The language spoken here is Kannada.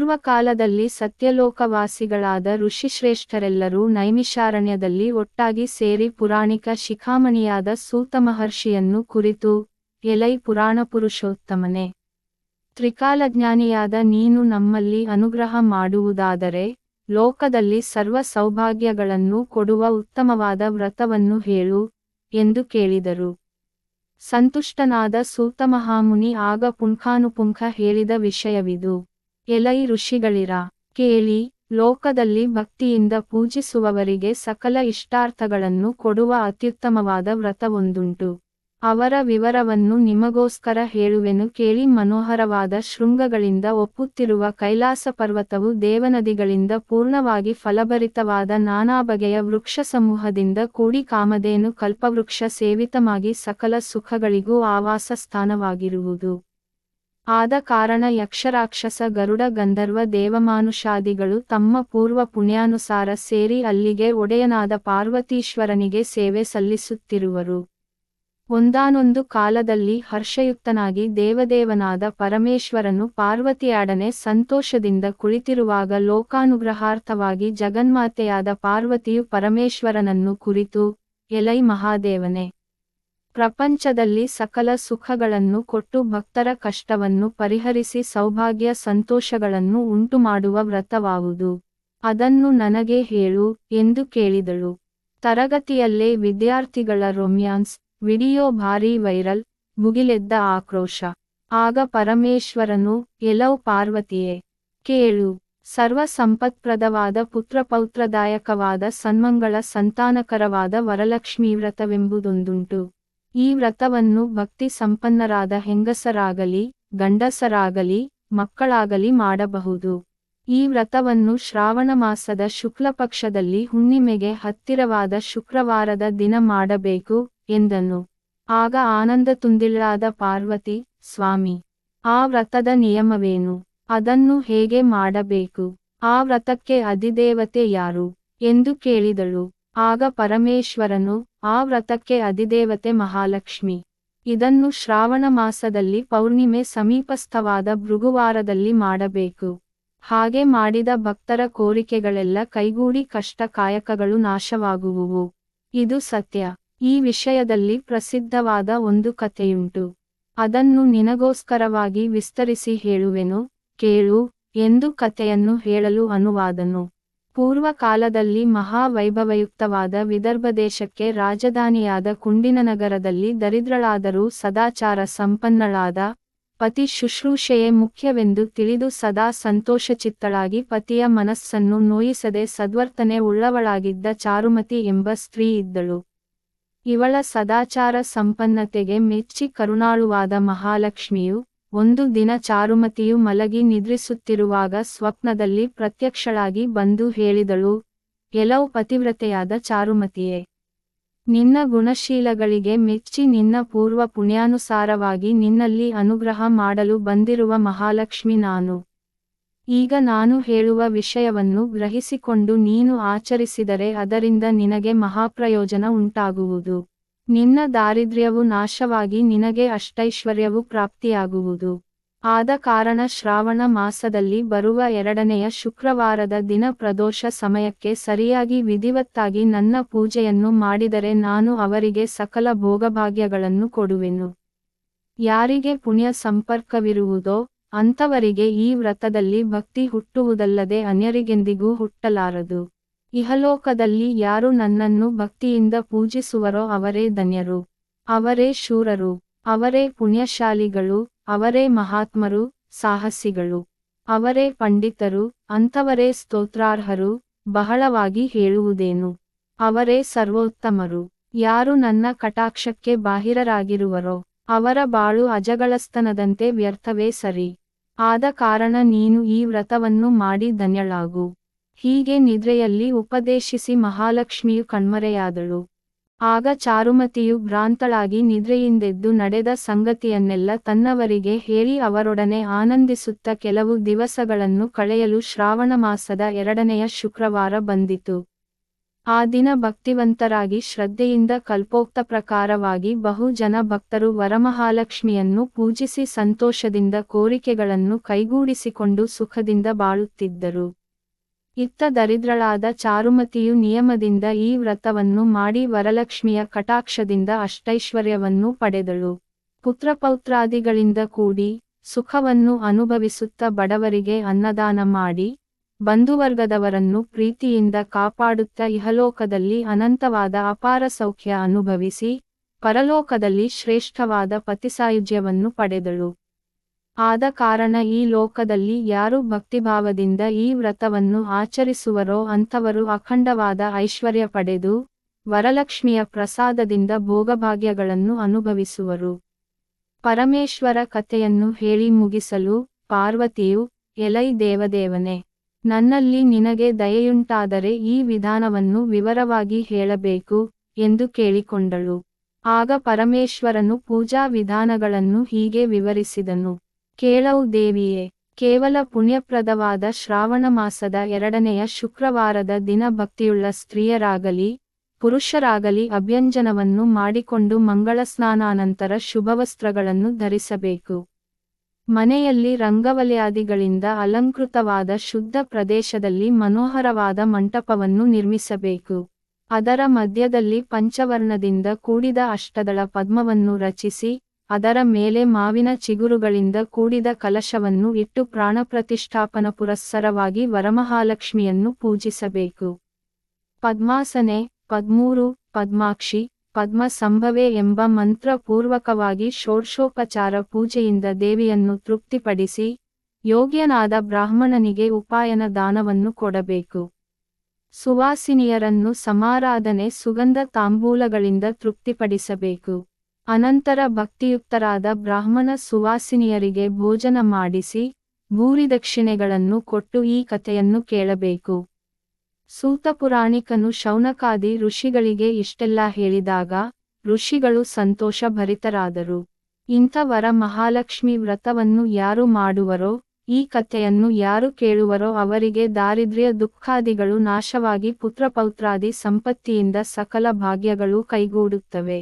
ಪೂರ್ವಕಾಲದಲ್ಲಿ ಸತ್ಯಲೋಕವಾಸಿಗಳಾದ ಋಷಿಶ್ರೇಷ್ಠರೆಲ್ಲರೂ ನೈಮಿಷಾರಣ್ಯದಲ್ಲಿ ಒಟ್ಟಾಗಿ ಸೇರಿ ಪುರಾಣಿಕ ಶಿಖಾಮಣಿಯಾದ ಸೂತ ಮಹರ್ಷಿಯನ್ನು ಕುರಿತು, ಎಲೈ ಪುರಾಣಪುರುಷೋತ್ತಮನೇ, ತ್ರಿಕಾಲಜ್ಞಾನಿಯಾದ ನೀನು ನಮ್ಮಲ್ಲಿ ಅನುಗ್ರಹ ಮಾಡುವುದಾದರೆ, ಲೋಕದಲ್ಲಿ ಸರ್ವ ಸೌಭಾಗ್ಯಗಳನ್ನು ಕೊಡುವ ಉತ್ತಮವಾದ ವ್ರತವನ್ನು ಹೇಳು, ಎಂದು ಕೇಳಿದರು. ಸಂತುಷ್ಟನಾದ ಸೂತಮಹಾಮುನಿ ಆಗ ಪುಂಖಾನುಪುಂಖ ಹೇಳಿದ ವಿಷಯವಿದು. ಎಲೈ ಋಷಿಗಳಿರ, ಕೇಳಿ, ಲೋಕದಲ್ಲಿ ಭಕ್ತಿಯಿಂದ ಪೂಜಿಸುವವರಿಗೆ ಸಕಲ ಇಷ್ಟಾರ್ಥಗಳನ್ನು ಕೊಡುವ ಅತ್ಯುತ್ತಮವಾದ ವ್ರತವೊಂದುಂಟು. ಅವರ ವಿವರವನ್ನು ನಿಮಗೋಸ್ಕರ ಹೇಳುವೆನು ಕೇಳಿ. ಮನೋಹರವಾದ ಶೃಂಗಗಳಿಂದ ಒಪ್ಪುತ್ತಿರುವ ಕೈಲಾಸ ಪರ್ವತವು ದೇವನದಿಗಳಿಂದ ಪೂರ್ಣವಾಗಿ ಫಲಭರಿತವಾದ ನಾನಾ ಬಗೆಯ ವೃಕ್ಷ ಸಮೂಹದಿಂದ ಕೂಡಿ ಕಾಮಧೇನು ಕಲ್ಪವೃಕ್ಷ ಸೇವಿತಮಾಗಿ ಸಕಲ ಸುಖಗಳಿಗೂ ಆವಾಸ ಸ್ಥಾನವಾಗಿರುವುದು. ಆದ ಕಾರಣ ಯಕ್ಷರಾಕ್ಷಸ ಗರುಡ ಗಂಧರ್ವ ದೇವಮಾನುಷಾದಿಗಳು ತಮ್ಮ ಪೂರ್ವ ಪುಣ್ಯಾನುಸಾರ ಸೇರಿ ಅಲ್ಲಿಗೆ ಒಡೆಯನಾದ ಪಾರ್ವತೀಶ್ವರನಿಗೆ ಸೇವೆ ಸಲ್ಲಿಸುತ್ತಿರುವರು. ಒಂದಾನೊಂದು ಕಾಲದಲ್ಲಿ ಹರ್ಷಯುಕ್ತನಾಗಿ ದೇವದೇವನಾದ ಪರಮೇಶ್ವರನು ಪಾರ್ವತಿಯಾಡನೆ ಸಂತೋಷದಿಂದ ಕುಳಿತಿರುವಾಗ ಲೋಕಾನುಗ್ರಹಾರ್ಥವಾಗಿ ಜಗನ್ಮಾತೆಯಾದ ಪಾರ್ವತಿಯು ಪರಮೇಶ್ವರನನ್ನು ಕುರಿತು, ಎಲೈ ಮಹಾದೇವನೇ, ಪ್ರಪಂಚದಲ್ಲಿ ಸಕಲ ಸುಖಗಳನ್ನು ಕೊಟ್ಟು ಭಕ್ತರ ಕಷ್ಟವನ್ನು ಪರಿಹರಿಸಿ ಸೌಭಾಗ್ಯ ಸಂತೋಷಗಳನ್ನು ಉಂಟುಮಾಡುವ ವ್ರತವಾವುದು. ಅದನ್ನು ನನಗೆ ಹೇಳು, ಎಂದು ಕೇಳಿದಳು. ತರಗತಿಯಲ್ಲೇ ವಿದ್ಯಾರ್ಥಿಗಳ ರೊಮ್ಯಾನ್ಸ್ ವಿಡಿಯೋ ಭಾರೀ ವೈರಲ್, ಮುಗಿಲೆದ್ದ ಆಕ್ರೋಶ. ಆಗ ಪರಮೇಶ್ವರನು, ಎಲೌ ಪಾರ್ವತಿಯೇ, ಕೇಳು, ಸರ್ವ ಸಂಪತ್ಪ್ರದವಾದ ಪುತ್ರಪೌತ್ರದಾಯಕವಾದ ಸನ್ಮಂಗಳ ಸಂತಾನಕರವಾದ ವರಲಕ್ಷ್ಮೀ ವ್ರತವೆಂಬುದೊಂದುಂಟು. ಈ ವ್ರತವನ್ನು ಭಕ್ತಿ ಸಂಪನ್ನರಾದ ಹೆಂಗಸರಾಗಲಿ ಗಂಡಸರಾಗಲಿ ಮಕ್ಕಳಾಗಲಿ ಮಾಡಬಹುದು. ಈ ವ್ರತವನ್ನು ಶ್ರಾವಣ ಮಾಸದ ಶುಕ್ಲಪಕ್ಷದಲ್ಲಿ ಹುಣ್ಣಿಮೆಗೆ ಹತ್ತಿರವಾದ ಶುಕ್ರವಾರದ ದಿನ ಮಾಡಬೇಕು, ಎಂದನು. ಆಗ ಆನಂದ ತುಂದಿಳಾದ ಪಾರ್ವತಿ, ಸ್ವಾಮಿ, ಆ ವ್ರತದ ನಿಯಮವೇನು? ಅದನ್ನು ಹೇಗೆ ಮಾಡಬೇಕು? ಆ ವ್ರತಕ್ಕೆ ಅಧಿದೇವತೆ ಯಾರು? ಎಂದು ಕೇಳಿದಳು. ಆಗ ಪರಮೇಶ್ವರನು, ಆ ವ್ರತಕ್ಕೆ ಅಧಿದೇವತೆ ಮಹಾಲಕ್ಷ್ಮಿ. ಇದನ್ನು ಶ್ರಾವಣ ಮಾಸದಲ್ಲಿ ಪೌರ್ಣಿಮೆ ಸಮೀಪಸ್ಥವಾದ ಭೃಗುವಾರದಲ್ಲಿ ಮಾಡಬೇಕು. ಹಾಗೆ ಮಾಡಿದ ಭಕ್ತರ ಕೋರಿಕೆಗಳೆಲ್ಲ ಕೈಗೂಡಿ ಕಷ್ಟ ಕಾಯಕಗಳು ನಾಶವಾಗುವುವು. ಇದು ಸತ್ಯ. ಈ ವಿಷಯದಲ್ಲಿ ಪ್ರಸಿದ್ಧವಾದ ಒಂದು ಕಥೆಯುಂಟು. ಅದನ್ನು ನಿನಗೋಸ್ಕರವಾಗಿ ವಿಸ್ತರಿಸಿ ಹೇಳುವೆನು, ಕೇಳು, ಎಂದು ಕಥೆಯನ್ನು ಹೇಳಲು ಅನುವಾದನು. ಪೂರ್ವಕಾಲದಲ್ಲಿ ಮಹಾವೈಭವಯುಕ್ತವಾದ ವಿದರ್ಭದೇಶಕ್ಕೆ ರಾಜಧಾನಿಯಾದ ಕುಂಡಿನನಗರದಲ್ಲಿ ದರಿದ್ರಳಾದರೂ ಸದಾಚಾರ ಸಂಪನ್ನಳಾದ, ಪತಿ ಶುಶ್ರೂಷೆಯೇ ಮುಖ್ಯವೆಂದು ತಿಳಿದು ಸದಾ ಸಂತೋಷಚಿತ್ತಳಾಗಿ ಪತಿಯ ಮನಸ್ಸನ್ನು ನೋಯಿಸದೆ ಸದ್ವರ್ತನೆ ಉಳ್ಳವಳಾಗಿದ್ದ ಚಾರುಮತಿ ಎಂಬ ಸ್ತ್ರೀ ಇದ್ದಳು. ಇವಳ ಸದಾಚಾರ ಸಂಪನ್ನತೆಗೆ ಮೆಚ್ಚಿ ಕರುಣಾಳುವಾದ ಮಹಾಲಕ್ಷ್ಮಿಯು, ಒಂದು ದಿನ ಚಾರುಮತಿಯು ಮಲಗಿ ನಿದ್ರಿಸುತ್ತಿರುವಾಗ ಸ್ವಪ್ನದಲ್ಲಿ ಪ್ರತ್ಯಕ್ಷಳಾಗಿ ಬಂದು ಹೇಳಿದಳು, ಎಲೌ ಪತಿವ್ರತೆಯಾದ ಚಾರುಮತಿಯೇ, ನಿನ್ನ ಗುಣಶೀಲಗಳಿಗೆ ಮೆಚ್ಚಿ ನಿನ್ನ ಪೂರ್ವ ಪುಣ್ಯಾನುಸಾರವಾಗಿ ನಿನ್ನಲ್ಲಿ ಅನುಗ್ರಹ ಮಾಡಲು ಬಂದಿರುವ ಮಹಾಲಕ್ಷ್ಮಿ ನಾನು. ಈಗ ನಾನು ಹೇಳುವ ವಿಷಯವನ್ನು ಗ್ರಹಿಸಿಕೊಂಡು ನೀನು ಆಚರಿಸಿದರೆ ಅದರಿಂದ ನಿನಗೆ ಮಹಾಪ್ರಯೋಜನ ಉಂಟಾಗುವುದು. ನಿನ್ನ ದಾರಿದ್ರ್ಯವು ನಾಶವಾಗಿ ನಿನಗೆ ಅಷ್ಟೈಶ್ವರ್ಯವು ಪ್ರಾಪ್ತಿಯಾಗುವುದು. ಆದ ಕಾರಣ ಶ್ರಾವಣ ಮಾಸದಲ್ಲಿ ಬರುವ 2ನೆಯ ಶುಕ್ರವಾರದ ದಿನ ಪ್ರದೋಷ ಸಮಯಕ್ಕೆ ಸರಿಯಾಗಿ ವಿಧಿವತ್ತಾಗಿ ನನ್ನ ಪೂಜೆಯನ್ನು ಮಾಡಿದರೆ ನಾನು ಅವರಿಗೆ ಸಕಲ ಭೋಗಭಾಗ್ಯಗಳನ್ನು ಕೊಡುವೆನು. ಯಾರಿಗೆ ಪುಣ್ಯ ಸಂಪರ್ಕವಿರುವುದೋ ಅಂಥವರಿಗೆ ಈ ವ್ರತದಲ್ಲಿ ಭಕ್ತಿ ಹುಟ್ಟುವುದಲ್ಲದೆ ಅನ್ಯರಿಗೆಂದಿಗೂ ಹುಟ್ಟಲಾರದು. ಇಹಲೋಕದಲ್ಲಿ ಯಾರು ನನ್ನನ್ನು ಭಕ್ತಿಯಿಂದ ಪೂಜಿಸುವರೋ ಅವರೇ ಧನ್ಯರು, ಅವರೇ ಶೂರರು, ಅವರೇ ಪುಣ್ಯಶಾಲಿಗಳು, ಅವರೇ ಮಹಾತ್ಮರು, ಸಾಹಸಿಗಳು, ಅವರೇ ಪಂಡಿತರು, ಅಂಥವರೇ ಸ್ತೋತ್ರಾರ್ಹರು, ಬಹಳವಾಗಿ ಹೇಳುವುದೇನು, ಅವರೇ ಸರ್ವೋತ್ತಮರು. ಯಾರು ನನ್ನ ಕಟಾಕ್ಷಕ್ಕೆ ಬಾಹಿರರಾಗಿರುವರೋ ಅವರ ಬಾಳು ಅಜಗಳಸ್ತನದಂತೆ ವ್ಯರ್ಥವೇ ಸರಿ. ಆದ ಕಾರಣ ನೀನು ಈ ವ್ರತವನ್ನು ಮಾಡಿ ಧನ್ಯಳಾಗು. ಹೀಗೆ ನಿದ್ರೆಯಲ್ಲಿ ಉಪದೇಶಿಸಿ ಮಹಾಲಕ್ಷ್ಮಿಯು ಕಣ್ಮರೆಯಾದಳು. ಆಗ ಚಾರುಮತಿಯು ಭ್ರಾಂತಳಾಗಿ ನಿದ್ರೆಯಿಂದೆದ್ದು ನಡೆದ ಸಂಗತಿಯನ್ನೆಲ್ಲ ತನ್ನವರಿಗೆ ಹೇಳಿ ಅವರೊಡನೆ ಆನಂದಿಸುತ್ತ ಕೆಲವು ದಿವಸಗಳನ್ನು ಕಳೆಯಲು ಶ್ರಾವಣ ಮಾಸದ 2ನೆಯ ಶುಕ್ರವಾರ ಬಂದಿತು. ಆ ದಿನ ಭಕ್ತಿವಂತರಾಗಿ ಶ್ರದ್ಧೆಯಿಂದ ಕಲ್ಪೋಕ್ತ ಪ್ರಕಾರವಾಗಿ ಬಹು ಜನ ಭಕ್ತರು ವರಮಹಾಲಕ್ಷ್ಮಿಯನ್ನು ಪೂಜಿಸಿ ಸಂತೋಷದಿಂದ ಕೋರಿಕೆಗಳನ್ನು ಕೈಗೂಡಿಸಿಕೊಂಡು ಸುಖದಿಂದ ಬಾಳುತ್ತಿದ್ದರು. ಇತ್ತ ದರಿದ್ರಳಾದ ಚಾರುಮತಿಯು ನಿಯಮದಿಂದ ಈ ವ್ರತವನ್ನು ಮಾಡಿ ವರಲಕ್ಷ್ಮಿಯ ಕಟಾಕ್ಷದಿಂದ ಅಷ್ಟೈಶ್ವರ್ಯವನ್ನು ಪಡೆದಳು. ಪುತ್ರಪೌತ್ರಾದಿಗಳಿಂದ ಕೂಡಿ ಸುಖವನ್ನು ಅನುಭವಿಸುತ್ತಾ ಬಡವರಿಗೆ ಅನ್ನದಾನ ಮಾಡಿ ಬಂಧುವರ್ಗದವರನ್ನು ಪ್ರೀತಿಯಿಂದ ಕಾಪಾಡುತ್ತಾ ಇಹಲೋಕದಲ್ಲಿ ಅನಂತವಾದ ಅಪಾರ ಸೌಖ್ಯ ಅನುಭವಿಸಿ ಪರಲೋಕದಲ್ಲಿ ಶ್ರೇಷ್ಠವಾದ ಪತಿಸಾಯುಜ್ಯವನ್ನು ಪಡೆದಳು. ಆದ ಕಾರಣ ಈ ಲೋಕದಲ್ಲಿ ಯಾರು ಭಕ್ತಿಭಾವದಿಂದ ಈ ವ್ರತವನ್ನು ಆಚರಿಸುವರೋ ಅಂಥವರು ಅಖಂಡವಾದ ಐಶ್ವರ್ಯ ಪಡೆದು ವರಲಕ್ಷ್ಮಿಯ ಪ್ರಸಾದದಿಂದ ಭೋಗಭಾಗ್ಯಗಳನ್ನು ಅನುಭವಿಸುವರು. ಪರಮೇಶ್ವರ ಕಥೆಯನ್ನು ಹೇಳಿ ಮುಗಿಸಲು ಪಾರ್ವತಿಯು, ಎಲೈ ದೇವದೇವನೇ, ನನ್ನಲ್ಲಿ ನಿನಗೆ ದಯೆಯುಂಟಾದರೆ ಈ ವಿಧಾನವನ್ನು ವಿವರವಾಗಿ ಹೇಳಬೇಕು ಎಂದು ಕೇಳಿಕೊಂಡಳು. ಆಗ ಪರಮೇಶ್ವರನು ಪೂಜಾ ವಿಧಾನಗಳನ್ನು ಹೀಗೆ ವಿವರಿಸಿದನು. ಕೇಳವು ದೇವಿಯೇ, ಕೇವಲ ಪುಣ್ಯಪ್ರದವಾದ ಶ್ರಾವಣ ಮಾಸದ 2ನೆಯ ಶುಕ್ರವಾರದ ದಿನ ಭಕ್ತಿಯುಳ್ಳ ಸ್ತ್ರೀಯರಾಗಲಿ ಪುರುಷರಾಗಲಿ ಅಭ್ಯಂಜನವನ್ನು ಮಾಡಿಕೊಂಡು ಮಂಗಳ ಸ್ನಾನಾನಂತರ ಶುಭವಸ್ತ್ರಗಳನ್ನು ಧರಿಸಬೇಕು. ಮನೆಯಲ್ಲಿ ರಂಗವಲ್ಯಾದಿಗಳಿಂದ ಅಲಂಕೃತವಾದ ಶುದ್ಧ ಪ್ರದೇಶದಲ್ಲಿ ಮನೋಹರವಾದ ಮಂಟಪವನ್ನು ನಿರ್ಮಿಸಬೇಕು. ಅದರ ಮಧ್ಯದಲ್ಲಿ ಪಂಚವರ್ಣದಿಂದ ಕೂಡಿದ ಅಷ್ಟದಳ ಪದ್ಮವನ್ನು ರಚಿಸಿ ಅದರ ಮೇಲೆ ಮಾವಿನ ಚಿಗುರುಗಳಿಂದ ಕೂಡಿದ ಕಲಶವನ್ನು ಇಟ್ಟು ಪ್ರಾಣಪ್ರತಿಷ್ಠಾಪನ ಪುರಸ್ಸರವಾಗಿ ವರಮಹಾಲಕ್ಷ್ಮಿಯನ್ನು ಪೂಜಿಸಬೇಕು. ಪದ್ಮಾಸನೆ, ಪದ್ಮೂರು, ಪದ್ಮಾಕ್ಷಿ, ಪದ್ಮ ಸಂಭವೆ ಎಂಬ ಮಂತ್ರ ಪೂರ್ವಕವಾಗಿ ಷೋಡಶೋಪಚಾರ ಪೂಜೆಯಿಂದ ದೇವಿಯನ್ನು ತೃಪ್ತಿಪಡಿಸಿ ಯೋಗ್ಯನಾದ ಬ್ರಾಹ್ಮಣನಿಗೆ ಉಪಾಯನ ದಾನವನ್ನು ಕೊಡಬೇಕು. ಸುವಾಸಿನಿಯರನ್ನು ಸಮಾರಾಧನೆ ಸುಗಂಧ ತಾಂಬೂಲಗಳಿಂದ ತೃಪ್ತಿಪಡಿಸಬೇಕು. ಅನಂತರ ಭಕ್ತಿಯುಕ್ತರಾದ ಬ್ರಾಹ್ಮಣ ಸುವಾಸಿನಿಯರಿಗೆ ಭೋಜನ ಮಾಡಿಸಿ ಭೂರಿದಕ್ಷಿಣೆಗಳನ್ನು ಕೊಟ್ಟು ಈ ಕಥೆಯನ್ನು ಕೇಳಬೇಕು. ಸೂತಪುರಾಣಿಕನು ಶೌನಕಾದಿ ಋಷಿಗಳಿಗೆ ಇಷ್ಟೆಲ್ಲ ಹೇಳಿದಾಗ ಋಷಿಗಳು ಸಂತೋಷ ಭರಿತರಾದರು. ಇಂಥ ವರ ಮಹಾಲಕ್ಷ್ಮಿ ವ್ರತವನ್ನು ಯಾರು ಮಾಡುವರೋ ಈ ಕಥೆಯನ್ನು ಯಾರು ಕೇಳುವರೋ ಅವರಿಗೆ ದಾರಿದ್ರ್ಯ ದುಃಖಾದಿಗಳು ನಾಶವಾಗಿ ಪುತ್ರಪೌತ್ರಾದಿ ಸಂಪತ್ತಿಯಿಂದ ಸಕಲ ಭಾಗ್ಯಗಳು ಕೈಗೂಡುತ್ತವೆ.